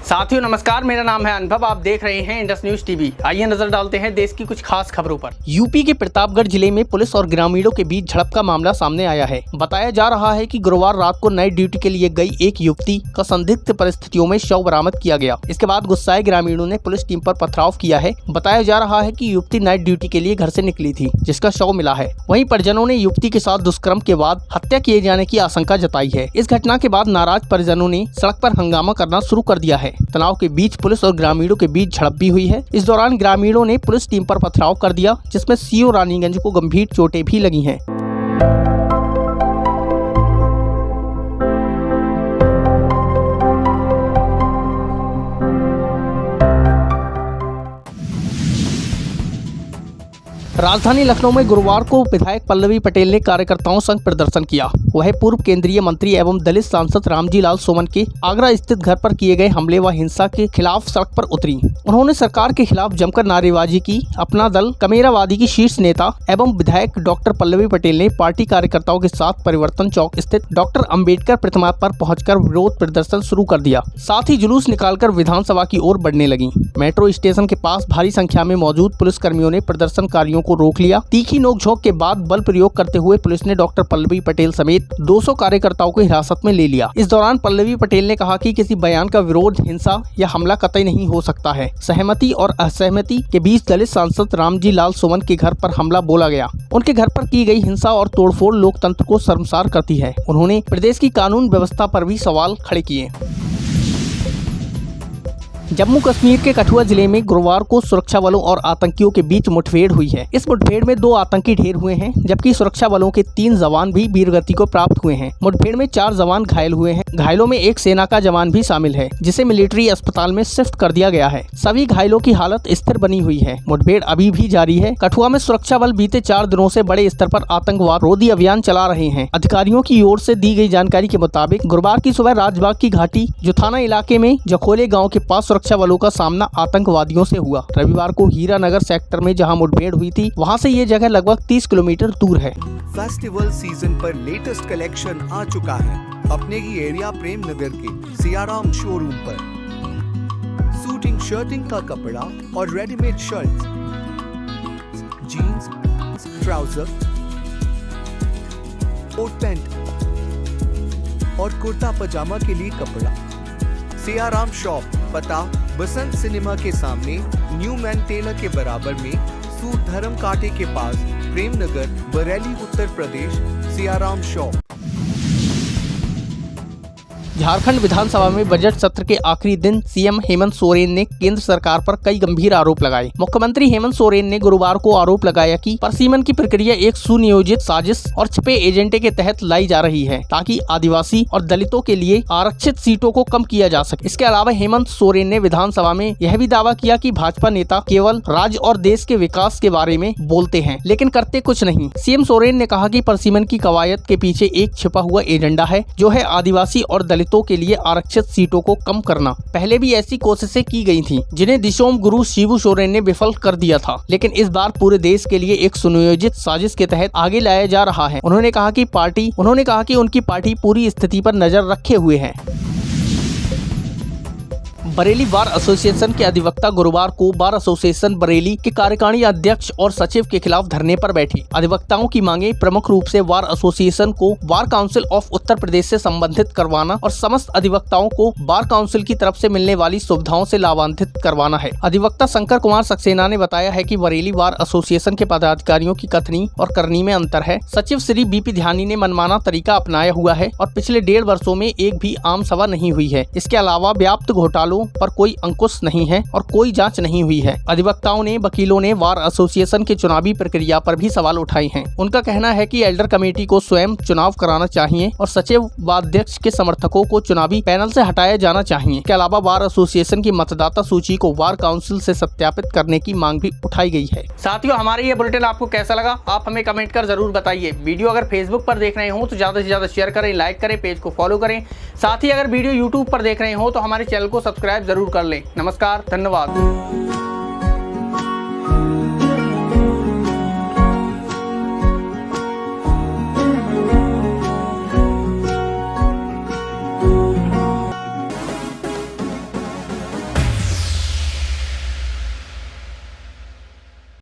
साथियों नमस्कार, मेरा नाम है अनुभव। आप देख रहे हैं इंडस न्यूज टीवी। आइए नजर डालते हैं देश की कुछ खास खबरों पर। यूपी के प्रतापगढ़ जिले में पुलिस और ग्रामीणों के बीच झड़प का मामला सामने आया है। बताया जा रहा है कि गुरुवार रात को नाइट ड्यूटी के लिए गई एक युवती का संदिग्ध परिस्थितियों में शव बरामद किया गया। इसके बाद गुस्साए ग्रामीणों ने पुलिस टीम पर पथराव किया है। बताया जा रहा है कि युवती नाइट ड्यूटी के लिए घर से निकली थी, जिसका शव मिला है। वहीं परिजनों ने युवती के साथ दुष्कर्म के बाद हत्या किए जाने की आशंका जताई है। इस घटना के बाद नाराज परिजनों ने सड़क पर हंगामा करना शुरू कर दिया है। तनाव के बीच पुलिस और ग्रामीणों के बीच झड़प भी हुई है। इस दौरान ग्रामीणों ने पुलिस टीम पर पथराव कर दिया, जिसमें सीओ रानीगंज को गंभीर चोटें भी लगी हैं। राजधानी लखनऊ में गुरुवार को विधायक पल्लवी पटेल ने कार्यकर्ताओं संग प्रदर्शन किया। वह पूर्व केंद्रीय मंत्री एवं दलित सांसद रामजी लाल सोमन के आगरा स्थित घर पर किए गए हमले व हिंसा के खिलाफ सड़क पर उतरी। उन्होंने सरकार के खिलाफ जमकर नारेबाजी की। अपना दल कमेरावादी की शीर्ष नेता एवं विधायक डॉक्टर पल्लवी पटेल ने पार्टी कार्यकर्ताओं के साथ परिवर्तन चौक स्थित डॉक्टर अंबेडकर प्रतिमा पर पहुंचकर विरोध प्रदर्शन शुरू कर दिया। साथ ही जुलूस निकालकर विधानसभा की ओर बढ़ने लगी। मेट्रो स्टेशन के पास भारी संख्या में मौजूद पुलिसकर्मियों ने प्रदर्शनकारियों को रोक लिया। तीखी नोकझोंक के बाद बल प्रयोग करते हुए पुलिस ने डॉक्टर पल्लवी पटेल समेत 200 कार्यकर्ताओं को हिरासत में ले लिया। इस दौरान पल्लवी पटेल ने कहा कि किसी बयान का विरोध, हिंसा या हमला कतई नहीं हो सकता है। सहमति और असहमति के बीच दलित सांसद रामजी लाल सोमन के घर पर हमला बोला गया। उनके घर पर की गई हिंसा और तोड़फोड़ लोकतंत्र को शर्मसार करती है। उन्होंने प्रदेश की कानून व्यवस्था पर भी सवाल खड़े किए। जम्मू कश्मीर के कठुआ जिले में गुरुवार को सुरक्षा बलों और आतंकियों के बीच मुठभेड़ हुई है। इस मुठभेड़ में 2 आतंकी ढेर हुए हैं, जबकि सुरक्षा बलों के 3 जवान भी वीरगति को प्राप्त हुए हैं। मुठभेड़ में 4 जवान घायल हुए हैं। घायलों में एक सेना का जवान भी शामिल है, जिसे मिलिट्री अस्पताल में शिफ्ट कर दिया गया है। सभी घायलों की हालत स्थिर बनी हुई है। मुठभेड़ अभी भी जारी है। कठुआ में सुरक्षा बल बीते 4 दिनों से बड़े स्तर पर आतंकवाद रोधी अभियान चला रहे हैं। अधिकारियों की ओर से दी गई जानकारी के मुताबिक गुरुवार की सुबह राजबाग की घाटी जुथाना इलाके में जखोले गाँव के पास सुरक्षा बलों का सामना आतंकवादियों से हुआ। रविवार को हीरानगर सेक्टर में जहां मुठभेड़ हुई थी, वहां से ये जगह लगभग 30 किलोमीटर दूर है। फेस्टिवल सीजन पर लेटेस्ट कलेक्शन आ चुका है अपने ही एरिया प्रेम नगर के सियाराम शोरूम पर। सूटिंग शर्टिंग का कपड़ा और readymade shirt, jeans, trouser, coat pant और कुर्ता पजामा के लिए कपड़ा। सियाराम शॉप, पता बसंत सिनेमा के सामने, न्यू मैन टेलर के बराबर में, सूट धर्म कांटे के पास, प्रेम नगर, बरेली, उत्तर प्रदेश। सियाराम शॉप। झारखंड विधानसभा में बजट सत्र के आखिरी दिन सीएम हेमंत सोरेन ने केंद्र सरकार पर कई गंभीर आरोप लगाए। मुख्यमंत्री हेमंत सोरेन ने गुरुवार को आरोप लगाया कि परसीमन की प्रक्रिया एक सुनियोजित साजिश और छिपे एजेंडे के तहत लाई जा रही है, ताकि आदिवासी और दलितों के लिए आरक्षित सीटों को कम किया जा सके। इसके अलावा हेमंत सोरेन ने विधानसभा में यह भी दावा किया कि भाजपा नेता केवल राज्य और देश के विकास के बारे में बोलते हैं, लेकिन करते कुछ नहीं। सीएम सोरेन ने कहा कि परसीमन की कवायद के पीछे एक छिपा हुआ एजेंडा है, जो है आदिवासी और दलितों के लिए आरक्षित सीटों को कम करना। पहले भी ऐसी कोशिशें की गई थीं, जिन्हें दिशोम गुरु शिबू सोरेन ने विफल कर दिया था, लेकिन इस बार पूरे देश के लिए एक सुनियोजित साजिश के तहत आगे लाया जा रहा है। उन्होंने कहा कि उनकी पार्टी पूरी स्थिति पर नजर रखे हुए है। बरेली बार एसोसिएशन के अधिवक्ता गुरुवार को बार एसोसिएशन बरेली के कार्यकारिणी अध्यक्ष और सचिव के खिलाफ धरने पर बैठी। अधिवक्ताओं की मांगे प्रमुख रूप से बार एसोसिएशन को bar council of Uttar Pradesh से संबंधित करवाना और समस्त अधिवक्ताओं को बार काउंसिल की तरफ से मिलने वाली सुविधाओं से लाभान्वित करवाना है। अधिवक्ता शंकर कुमार सक्सेना ने बताया है कि बरेली बार एसोसिएशन के पदाधिकारियों की कथनी और करनी में अंतर है। सचिव श्री बीपी ध्यानी ने मनमाना तरीका अपनाया हुआ है और पिछले 1.5 वर्षों में एक भी आम सभा नहीं हुई है। इसके अलावा व्याप्त घोटालों पर कोई अंकुश नहीं है और कोई जांच नहीं हुई है। अधिवक्ताओं ने वकीलों ने बार एसोसिएशन के चुनावी प्रक्रिया पर भी सवाल उठाए हैं। उनका कहना है कि एल्डर कमेटी को स्वयं चुनाव कराना चाहिए और सचिव व अध्यक्ष के समर्थकों को चुनावी पैनल से हटाया जाना चाहिए। इसके अलावा बार एसोसिएशन की मतदाता सूची को बार काउंसिल से सत्यापित करने की मांग भी उठाई गई है। साथियों, हमारे ये बुलेटिन आपको कैसा लगा, आप हमें कमेंट कर जरूर बताइए। वीडियो अगर फेसबुक पर देख रहे हो तो ज्यादा से ज्यादा शेयर करें, लाइक करें, पेज को फॉलो करें। साथ ही अगर वीडियो यूट्यूब पर देख रहे हो तो हमारे चैनल को सब्सक्राइब जरूर कर लें। नमस्कार, धन्यवाद।